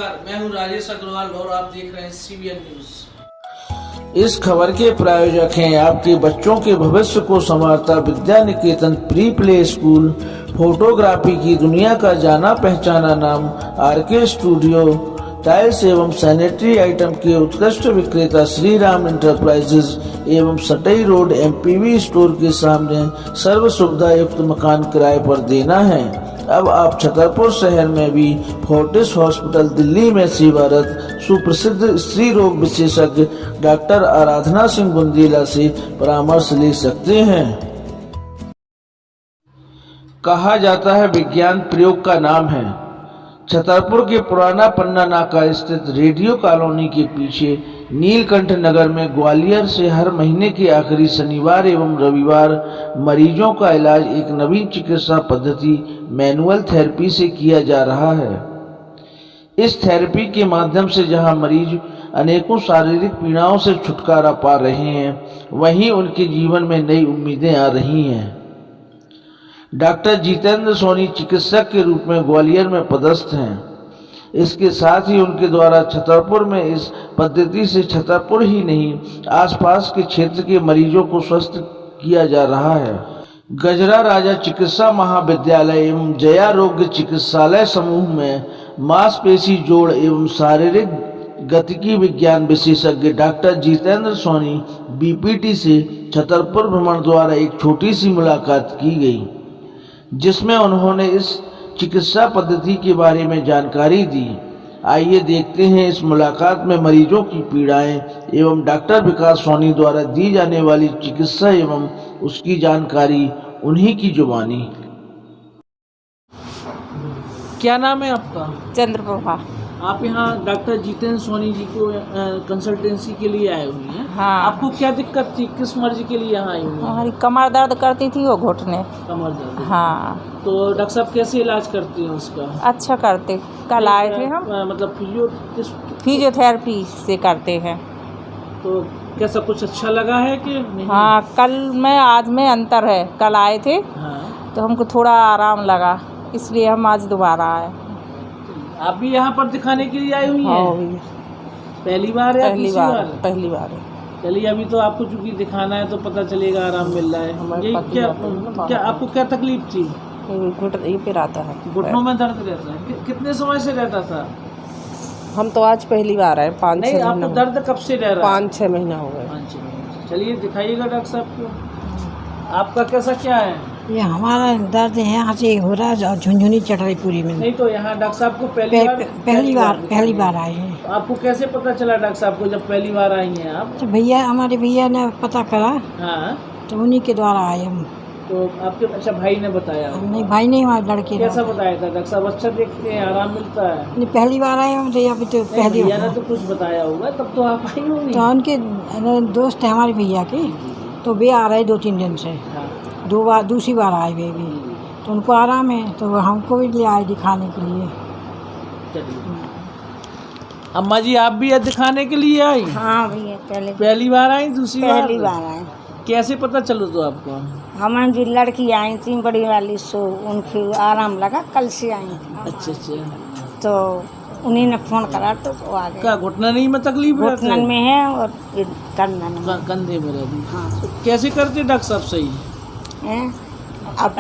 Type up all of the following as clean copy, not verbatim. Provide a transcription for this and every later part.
नमस्कार, मैं हूं राजेश अग्रवाल और आप देख रहे हैं CBN न्यूज। इस खबर के प्रायोजक हैं आपके बच्चों के भविष्य को संवारता Vidya Niketan pre play school, photography की दुनिया का जाना पहचाना नाम RK स्टूडियो, टाइल्स एवं सैनिटरी आइटम के उत्कृष्ट विक्रेता श्री राम इंटरप्राइजेज एवं सटई रोड MPV स्टोर के सामने सर्व सुविधा युक्त मकान किराए पर देना है। अब आप छतरपुर शहर में भी फोर्टिस हॉस्पिटल दिल्ली में सेवारत सुप्रसिद्ध स्त्री रोग विशेषज्ञ डॉक्टर आराधना सिंह बुंदीला से परामर्श ले सकते हैं। कहा जाता है विज्ञान प्रयोग का नाम है। छतरपुर के पुराना पन्ना नाका स्थित रेडियो कॉलोनी के पीछे नीलकंठ नगर में ग्वालियर से हर महीने के आखिरी शनिवार एवं रविवार मरीजों का इलाज एक नवीन चिकित्सा पद्धति मैनुअल थेरेपी से किया जा रहा है। इस थेरेपी के माध्यम से जहां मरीज अनेकों शारीरिक पीड़ाओं से छुटकारा पा रहे हैं, वहीं उनके जीवन में नई उम्मीदें आ रही हैं। डॉक्टर जितेंद्र सोनी चिकित्सक के रूप में ग्वालियर में पदस्थ हैं। इसके साथ ही उनके द्वारा छतरपुर में इस पद्धति से छतरपुर ही नहीं आसपास के क्षेत्र के मरीजों को स्वस्थ किया जा रहा है। गजरा राजा चिकित्सा महाविद्यालय एवं जया रोग चिकित्सालय समूह में मांसपेशी जोड़ एवं शारीरिक गतिकी विज्ञान विशेषज्ञ डॉक्टर जितेंद्र सोनी BPT से छतरपुर भ्रमण द्वारा एक छोटी सी मुलाकात की गई, जिसमें उन्होंने इस चिकित्सा पद्धति के बारे में जानकारी दी। आइए देखते हैं इस मुलाकात में मरीजों की पीड़ाएं एवं डॉक्टर विकास सोनी द्वारा दी जाने वाली चिकित्सा एवं उसकी जानकारी उन्हीं की जुबानी। क्या नाम है आपका? चंद्रप्रभा। आप यहाँ डॉक्टर जितेंद्र सोनी जी को कंसल्टेंसी के लिए आए हुए हैं। हाँ। आपको क्या दिक्कत थी, किस मर्ज के लिए यहाँ आई हुई हैं? हमारी कमर दर्द करती थी, वो घुटने। कमर दर्द। हाँ। तो डॉक्टर साहब कैसे इलाज करती हैं उसका? अच्छा करते, कल आए थे हम। मतलब फिजियोथेरेपी से करते हैं। तो कैसा कुछ अच्छा लगा है कि नहीं? हाँ, कल में आज में अंतर है। कल आए थे हाँ। तो हमको थोड़ा आराम लगा, इसलिए हम आज दोबारा आए। आप भी यहाँ पर दिखाने के लिए आई हुई हैं? हाँ, पहली बार है? पहली बार। पहली बार है। चलिए, अभी तो आपको चूंकि दिखाना है तो पता चलेगा, आराम मिल रहा है। ये क्या आपको क्या तकलीफ थी? घुटने पे रहता है, घुटनों में दर्द रहता है। कितने समय से रहता था? हम तो आज पहली बार आए। 5-6 महीना। आपको दर्द कब से रह रहा है? 5-6 महीना हो गए। 5-6 महीने। चलिए दिखाइएगा डॉक्टर साहब को। आपका कैसा क्या है? ये हमारा दर्द है, यहाँ से हो रहा है और झुनझुनी चढ़ रही पूरी में। नहीं तो यहाँ डॉक्टर साहब को पहली बार आए हैं। तो आपको कैसे पता चला डॉक्टर साहब को जब पहली बार आई हैं आप? तो हमारे भैया ने पता करा, हाँ, तो उन्हीं के द्वारा आए हम। तो आपके अच्छा भाई ने बताया? नहीं, भाई नहीं, हमारे लड़के। कैसा बताया था डॉक्टर साहब? अच्छा देखते हैं, आराम मिलता है? नहीं, पहली बार आए हम, तो यहाँ पे तो पहली भैया ने तो कुछ बताया होगा, तब तो आप आई होंगी। तो उनके दोस्त है हमारे भैया के, तो वे आ रहे 2-3 दिन से। हाँ। दूसरी बार आए वे भी, तो उनको आराम है, तो हमको भी ले आए दिखाने के लिए। अम्मा जी, आप भी दिखाने के लिए आई? हाँ भैया, पहली बार आई? दूसरी बार? पहली बार आए। कैसे पता चलो तो आपको? हमारी जो लड़की आई थी बड़ी वाली, सो उनकी आराम लगा, कल से आई थी। अच्छा अच्छा। तो उन्हीं ने फोन करा तो वो आ गए। क्या घुटना नहीं में तकलीफ? घुटनन में है और कंधे में। कंधे में रहती। हाँ। तो कैसे करते डॉक्टर साहब सही? अब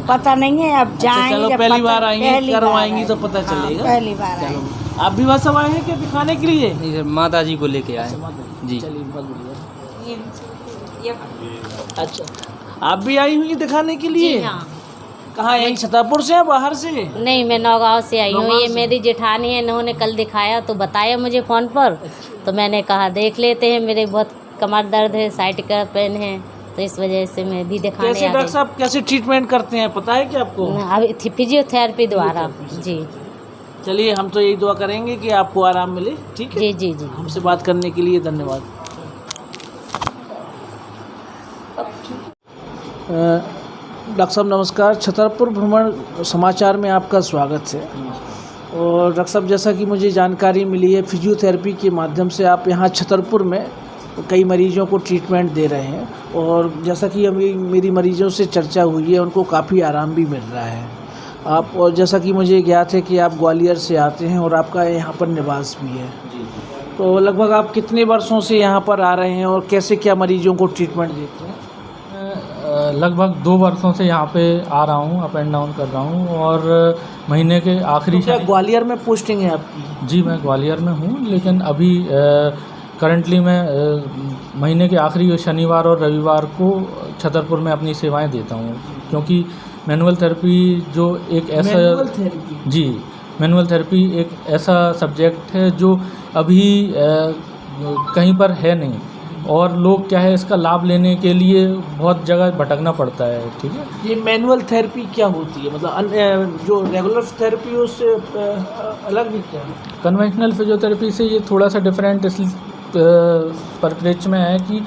पता नहीं है, अब जाएंगे। चलो, पहली बार आएंगे, करवाएंगी तो पता चलेगा। पहली बार आए। आप भी बस आए हैं क्या दिखाने के लिए? नहीं सर, माता जी को लेके आए जी। चलिए, बहुत बढ़िया। अच्छा, आप भी आई हुई दिखाने के लिए? हाँ। कहाँ? यहीं छतरपुर से या बाहर से? नहीं, मैं नौगांव से आई हूँ। ये मेरी जेठानी है, इन्होंने कल दिखाया तो बताया मुझे फ़ोन पर। तो मैंने कहा देख लेते हैं, मेरे बहुत कमर दर्द है, साइटिका पेन है, तो इस वजह से मैं भी दिखाने कैसे डॉक्टर साहब कैसे ट्रीटमेंट करते हैं पता है क्या आपको? अभी फिजियोथेरेपी द्वारा। जी। चलिए, हम तो यही दुआ करेंगे कि आपको आराम मिले। ठीक है? जी जी जी। हमसे बात करने के लिए धन्यवाद। डॉक्टर साहब नमस्कार, छतरपुर भ्रमण समाचार में आपका स्वागत है। और डॉक्टर साहब, जैसा कि मुझे जानकारी मिली है, फिजियोथेरेपी के माध्यम से आप यहाँ छतरपुर में कई मरीजों को ट्रीटमेंट दे रहे हैं और जैसा कि अभी मेरी मरीजों से चर्चा हुई है, उनको काफ़ी आराम भी मिल रहा है। आप, और जैसा कि मुझे ज्ञात है कि आप ग्वालियर से आते हैं और आपका यहाँ पर निवास भी है, तो लगभग आप कितने वर्षों से यहाँ पर आ रहे हैं और कैसे क्या मरीजों को ट्रीटमेंट देते हैं? मैं लगभग 2 वर्षों से यहाँ पे आ रहा हूँ, अप एंड डाउन कर रहा हूँ। और महीने के आखिरी तो क्या ग्वालियर में पोस्टिंग है आपकी? जी, मैं ग्वालियर में हूँ, लेकिन अभी करंटली मैं महीने के आखिरी शनिवार और रविवार को छतरपुर में अपनी सेवाएं देता हूँ, क्योंकि मैनुअल थेरेपी जो एक ऐसा मैनुअल थेरेपी एक ऐसा सब्जेक्ट है जो अभी कहीं पर है नहीं, और लोग क्या है इसका लाभ लेने के लिए बहुत जगह भटकना पड़ता है। ठीक है, ये मैनुअल थेरेपी क्या होती है? मतलब जो रेगुलर थेरेपी है उससे अलग ही क्या है? कन्वेंशनल फिजियोथेरेपी से ये थोड़ा सा डिफरेंट इस परिप्रेक्ष्य में है कि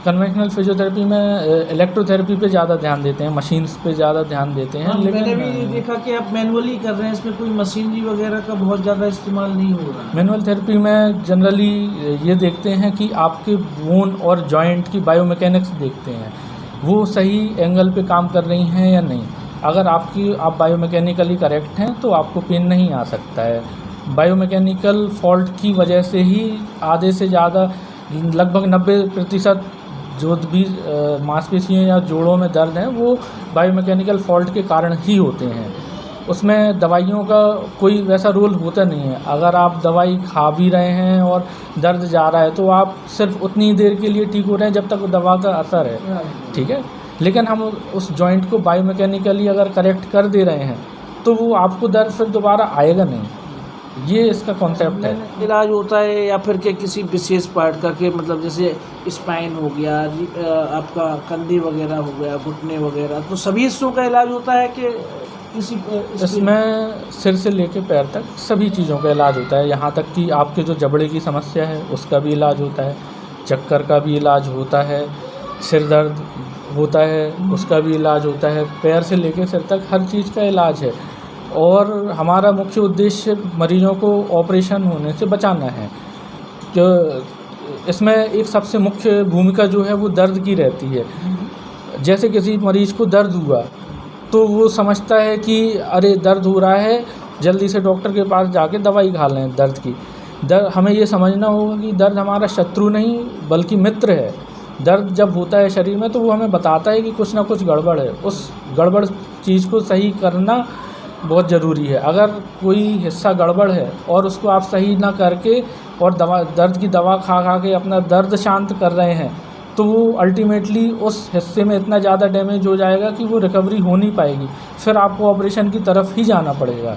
कन्वेंशनल फिजियोथेरेपी में इलेक्ट्रोथेरेपी पे ज़्यादा ध्यान देते हैं, मशीन्स पे ज़्यादा ध्यान देते हैं। लेकिन मैंने भी देखा कि आप मैनुअली कर रहे हैं, इसमें कोई मशीनरी वगैरह का बहुत ज़्यादा इस्तेमाल नहीं हो रहा है। मैनुअल थेरेपी में जनरली ये देखते हैं कि आपके बोन और जॉइंट की बायोमैकेनिक्स देखते हैं, वो सही एंगल पे काम कर रही हैं या नहीं। अगर आप बायोमैकेनिकली करेक्ट हैं तो आपको पेन नहीं आ सकता है। बायोमैकेनिकल फॉल्ट की वजह से ही आधे से ज़्यादा लगभग 90% जो भी मांसपेशियों या जोड़ों में दर्द हैं वो बायोमैकेनिकल फॉल्ट के कारण ही होते हैं। उसमें दवाइयों का कोई वैसा रोल होता नहीं है। अगर आप दवाई खा भी रहे हैं और दर्द जा रहा है तो आप सिर्फ उतनी देर के लिए ठीक हो रहे हैं जब तक दवा का असर है, ठीक है। लेकिन हम उस जॉइंट को बायोमैकेनिकली अगर करेक्ट कर दे रहे हैं तो वो आपको दर्द फिर दोबारा आएगा नहीं। ये इसका कॉन्सेप्ट है। इलाज होता है या फिर क्या किसी विशेष पार्ट का, के मतलब जैसे स्पाइन हो गया, आपका कंधे वगैरह हो गया, घुटने वगैरह, तो सभी हिस्सों का इलाज होता है कि किसी? इसमें सिर से लेके पैर तक सभी चीज़ों का इलाज होता है। यहाँ तक कि आपके जो जबड़े की समस्या है उसका भी इलाज होता है, चक्कर का भी इलाज होता है, सिर दर्द होता है उसका भी इलाज होता है, पैर से लेके सिर तक हर चीज़ का इलाज है। और हमारा मुख्य उद्देश्य मरीजों को ऑपरेशन होने से बचाना है। जो इसमें एक सबसे मुख्य भूमिका जो है वो दर्द की रहती है। जैसे किसी मरीज़ को दर्द हुआ तो वो समझता है कि अरे दर्द हो रहा है, जल्दी से डॉक्टर के पास जाके दवाई खा लें दर्द की। हमें ये समझना होगा कि दर्द हमारा शत्रु नहीं बल्कि मित्र है। दर्द जब होता है शरीर में तो वो हमें बताता है कि कुछ ना कुछ गड़बड़ है। उस गड़बड़ चीज़ को सही करना बहुत ज़रूरी है। अगर कोई हिस्सा गड़बड़ है और उसको आप सही ना करके और दर्द की दवा खा खा के अपना दर्द शांत कर रहे हैं तो वो अल्टीमेटली उस हिस्से में इतना ज़्यादा डैमेज हो जाएगा कि वो रिकवरी हो नहीं पाएगी, फिर आपको ऑपरेशन की तरफ ही जाना पड़ेगा।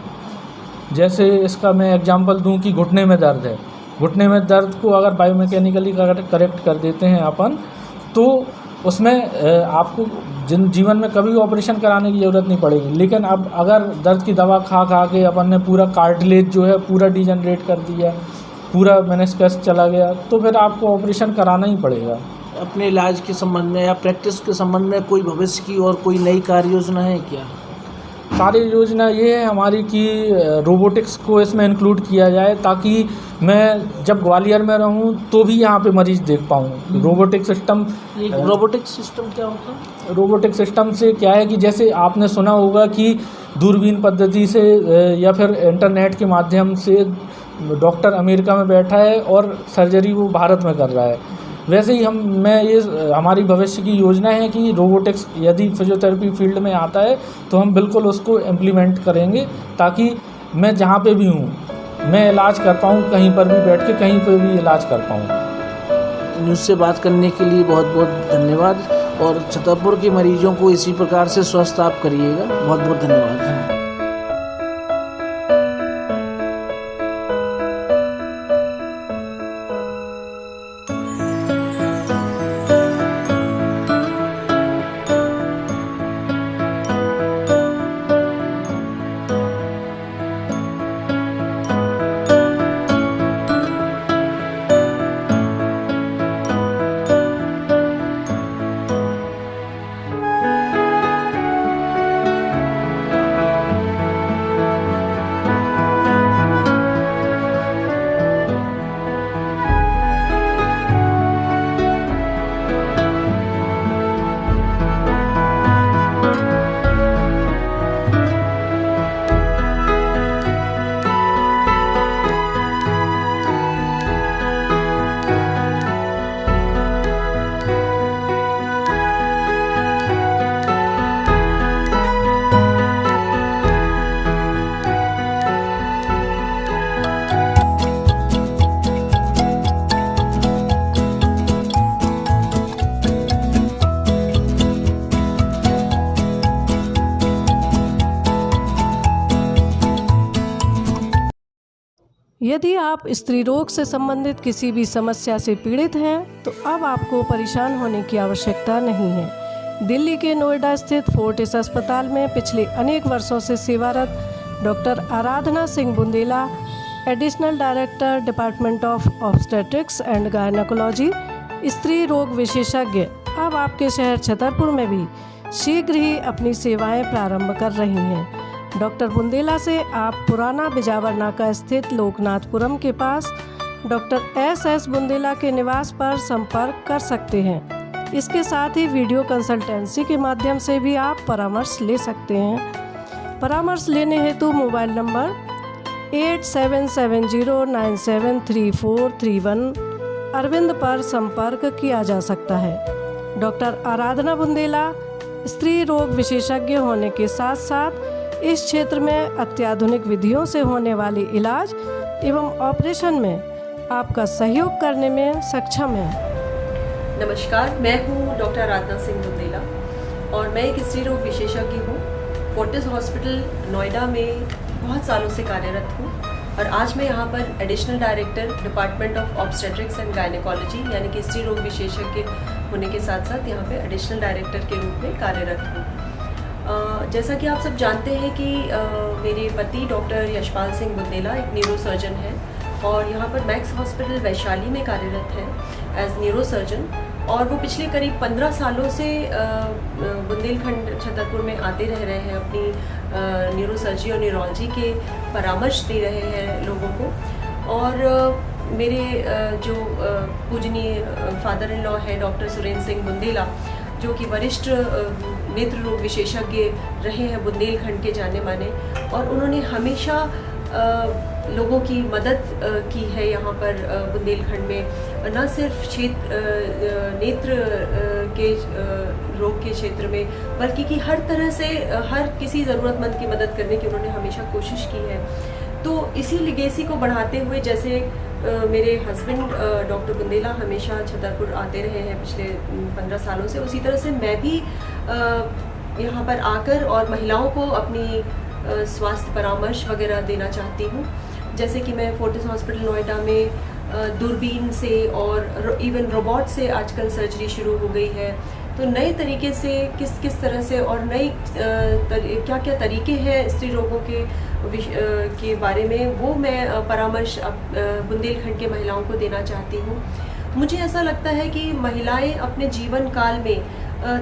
जैसे इसका मैं एग्जांपल दूं कि घुटने में दर्द है। घुटने में दर्द को अगर बायोमैकेनिकली करेक्ट कर देते हैं अपन तो उसमें आपको जीवन में कभी ऑपरेशन कराने की ज़रूरत नहीं पड़ेगी। लेकिन अब अगर दर्द की दवा खा खा के अपन ने पूरा कार्टिलेज जो है पूरा डिजनरेट कर दिया, पूरा मेनिस्कस चला गया, तो फिर आपको ऑपरेशन कराना ही पड़ेगा। अपने इलाज के संबंध में या प्रैक्टिस के संबंध में कोई भविष्य की और कोई नई कार्य योजना है क्या? कार्य योजना ये है हमारी कि रोबोटिक्स को इसमें इंक्लूड किया जाए ताकि मैं जब ग्वालियर में रहूं तो भी यहाँ पे मरीज़ देख पाऊँ। रोबोटिक सिस्टम क्या होता है? रोबोटिक सिस्टम से क्या है कि जैसे आपने सुना होगा कि दूरबीन पद्धति से या फिर इंटरनेट के माध्यम से डॉक्टर अमेरिका में बैठा है और सर्जरी वो भारत में कर रहा है, वैसे ही हमारी भविष्य की योजना है कि रोबोटिक्स यदि फिजियोथेरेपी फील्ड में आता है तो हम बिल्कुल उसको इम्प्लीमेंट करेंगे ताकि मैं जहाँ पे भी हूँ मैं इलाज कर पाऊँ, कहीं पर भी बैठ के कहीं पर भी इलाज कर पाऊँ। न्यूज़ से बात करने के लिए बहुत बहुत धन्यवाद, और छतरपुर के मरीजों को इसी प्रकार से स्वस्थ आप करिएगा। बहुत बहुत धन्यवाद। यदि आप स्त्री रोग से संबंधित किसी भी समस्या से पीड़ित हैं तो अब आपको परेशान होने की आवश्यकता नहीं है। दिल्ली के नोएडा स्थित फोर्टिस अस्पताल में पिछले अनेक वर्षों से सेवारत doctor Aradhana Singh Bundela, additional director department of obstetrics and gynaecology, स्त्री रोग विशेषज्ञ, अब आपके शहर छतरपुर में भी शीघ्र ही अपनी सेवाएं प्रारंभ कर रही हैं। डॉक्टर बुंदेला से आप पुराना बिजावर नाका स्थित लोकनाथपुरम के पास डॉक्टर एस बुंदेला के निवास पर संपर्क कर सकते हैं। इसके साथ ही वीडियो कंसल्टेंसी के माध्यम से भी आप परामर्श ले सकते हैं। परामर्श लेने हेतु मोबाइल नंबर 8770973431 अरविंद पर संपर्क किया जा सकता है। डॉक्टर आराधना बुंदेला स्त्री रोग विशेषज्ञ होने के साथ साथ इस क्षेत्र में अत्याधुनिक विधियों से होने वाले इलाज एवं ऑपरेशन में आपका सहयोग करने में सक्षम है। नमस्कार, मैं हूँ डॉक्टर आराधना सिंह बुंदेला और मैं एक स्त्री रोग विशेषज्ञ हूँ। फोर्टिस हॉस्पिटल नोएडा में बहुत सालों से कार्यरत हूँ और आज मैं यहाँ पर additional director department of obstetrics and gynaecology यानी कि स्त्री रोग विशेषज्ञ होने के साथ साथ यहाँ पे एडिशनल डायरेक्टर के रूप में कार्यरत हूँ। जैसा कि आप सब जानते हैं कि मेरे पति डॉक्टर यशपाल सिंह बुंदेला एक न्यूरोसर्जन हैं और यहाँ पर मैक्स हॉस्पिटल वैशाली में कार्यरत हैं एज न्यूरोसर्जन और वो पिछले करीब 15 सालों से बुंदेलखंड छतरपुर में आते रह रहे हैं, अपनी न्यूरोसर्जरी और न्यूरोलॉजी के परामर्श दे रहे हैं लोगों को। और मेरे जो पूजनीय फादर इन लॉ है डॉक्टर सुरेंद्र सिंह बुंदेला, जो कि वरिष्ठ नेत्र रोग विशेषज्ञ रहे हैं बुंदेलखंड के जाने माने, और उन्होंने हमेशा लोगों की मदद की है यहाँ पर बुंदेलखंड में, न सिर्फ नेत्र के रोग के क्षेत्र में बल्कि कि हर तरह से हर किसी ज़रूरतमंद की मदद करने की उन्होंने हमेशा कोशिश की है। तो इसी लिगेसी को बढ़ाते हुए जैसे मेरे हस्बैंड डॉक्टर बुंदेला हमेशा छतरपुर आते रहे हैं पिछले 15 सालों से, उसी तरह से मैं भी यहाँ पर आकर और महिलाओं को अपनी स्वास्थ्य परामर्श वगैरह देना चाहती हूँ। जैसे कि मैं फोर्टिस हॉस्पिटल नोएडा में दूरबीन से और इवन रोबोट से आजकल सर्जरी शुरू हो गई है। तो नए तरीके से किस तरह से और नई क्या क्या तरीके हैं स्त्री रोगों के बारे में, वो मैं परामर्श बुंदेलखंड के महिलाओं को देना चाहती हूँ। मुझे ऐसा लगता है कि महिलाएं अपने जीवन काल में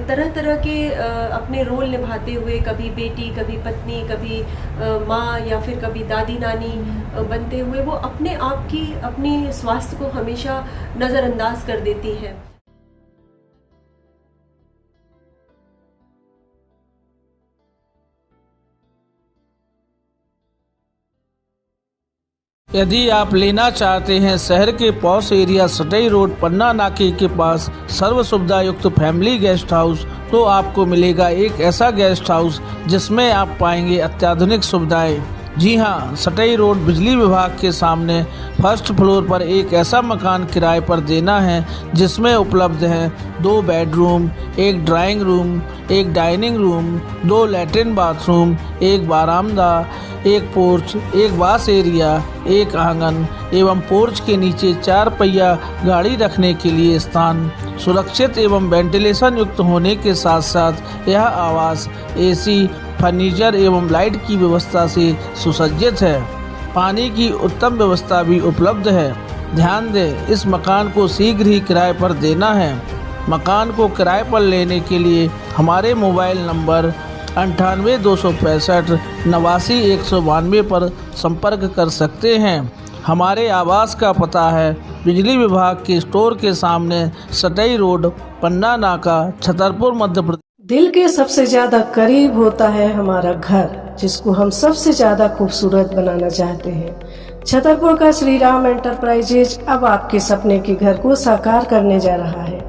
तरह तरह के अपने रोल निभाते हुए, कभी बेटी, कभी पत्नी, कभी माँ या फिर कभी दादी नानी बनते हुए वो अपने आप की अपनी स्वास्थ्य को हमेशा नज़रअंदाज कर देती हैं। यदि आप लेना चाहते हैं शहर के पॉश एरिया सटई रोड पन्ना नाके के पास सर्व सुविधा युक्त फैमिली गेस्ट हाउस, तो आपको मिलेगा एक ऐसा गेस्ट हाउस जिसमें आप पाएंगे अत्याधुनिक सुविधाएं। जी हां, सटई रोड बिजली विभाग के सामने फर्स्ट फ्लोर पर एक ऐसा मकान किराए पर देना है जिसमें उपलब्ध हैं 2 bedroom, 1 drawing room, 1 dining room, 2 latrine bathroom, 1 बारामदा, 1 porch, 1 wash area, 1 आंगन एवं पोर्च के नीचे 4 पहिया गाड़ी रखने के लिए स्थान। सुरक्षित एवं वेंटिलेशन युक्त होने के साथ साथ यह आवास एसी, फर्नीचर एवं लाइट की व्यवस्था से सुसज्जित है। पानी की उत्तम व्यवस्था भी उपलब्ध है। ध्यान दें, इस मकान को शीघ्र ही किराए पर देना है। मकान को किराए पर लेने के लिए हमारे मोबाइल नंबर 98-265-89-192 पर संपर्क कर सकते हैं। हमारे आवास का पता है बिजली विभाग के स्टोर के सामने सटई रोड पन्ना नाका छतरपुर मध्य प्रदेश। दिल के सबसे ज्यादा करीब होता है हमारा घर, जिसको हम सबसे ज्यादा खूबसूरत बनाना चाहते हैं। छतरपुर का श्री राम एंटरप्राइजेज अब आपके सपने के घर को साकार करने जा रहा है।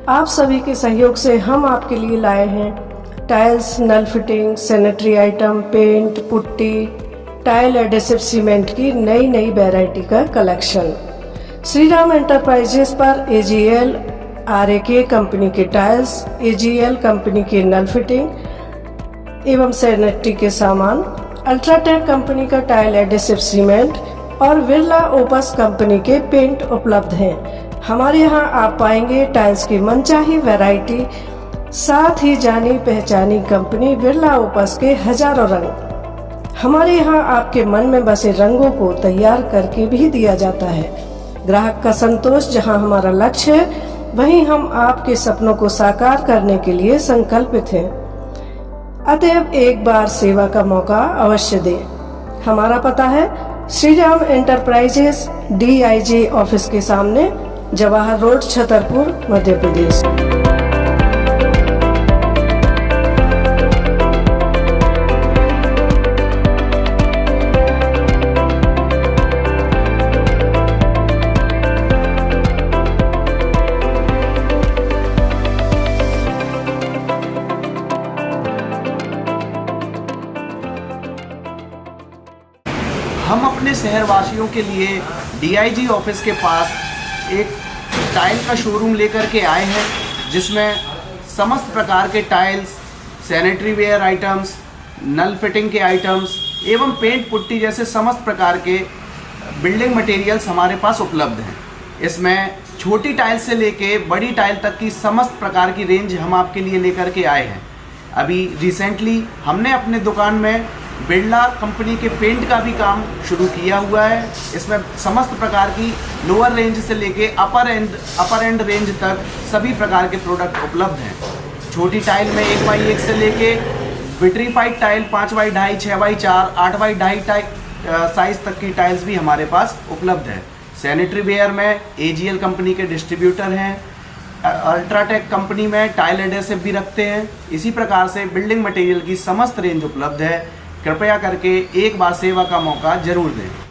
आप सभी के सहयोग से हम आपके लिए लाए हैं टाइल्स, नल fitting, sanitary item, paint, putty, tile adhesive cement की नई वैरायटी का कलेक्शन। श्री राम एंटरप्राइजेज पर AGL RAK कंपनी के टाइल्स, AGL कंपनी के नल फिटिंग एवं सैनिटरी के सामान, अल्ट्राटेक कंपनी का टाइल एडेसिव सीमेंट, और बिरला ओपस कंपनी के पेंट उपलब्ध हैं। हमारे यहाँ आप पाएंगे टाइल्स की मनचाही वैरायटी, साथ ही जानी पहचानी कंपनी बिरला ओपस के हजारों रंग। हमारे यहाँ आपके मन में बसे रंगों को तैयार करके भी दिया जाता है। ग्राहक का संतोष जहाँ हमारा लक्ष्य है, वहीं हम आपके सपनों को साकार करने के लिए संकल्पित हैं। अतएव एक बार सेवा का मौका अवश्य दें। हमारा पता है Shri Ram enterprises DIJ office के सामने, जवाहर रोड, छतरपुर, मध्य प्रदेश। हम अपने शहरवासियों के लिए DIG ऑफिस के पास एक टाइल का शोरूम लेकर के आए हैं, जिसमें समस्त प्रकार के टाइल्स, सैनिटरी वेयर आइटम्स, नल फिटिंग के आइटम्स एवं पेंट पुट्टी जैसे समस्त प्रकार के बिल्डिंग मटेरियल्स हमारे पास उपलब्ध हैं। इसमें छोटी टाइल से लेके बड़ी टाइल तक की समस्त प्रकार की रेंज हम आपके लिए लेकर के आए हैं। अभी रिसेंटली हमने अपने दुकान में बिरला कंपनी के पेंट का भी काम शुरू किया हुआ है। इसमें समस्त प्रकार की लोअर रेंज से लेके अपर एंड रेंज तक सभी प्रकार के प्रोडक्ट उपलब्ध हैं। छोटी टाइल में 1x1 से लेके vitrified tile 5x2, 6x4, 8x2 size तक की टाइल्स भी हमारे पास उपलब्ध है। सैनिटरी वेयर में AGL कंपनी के डिस्ट्रीब्यूटर हैं, अल्ट्राटेक कंपनी में टाइल एडेसिव भी रखते हैं। इसी प्रकार से बिल्डिंग मटेरियल की समस्त रेंज उपलब्ध है। कृपया करके एक बार सेवा का मौका जरूर दें।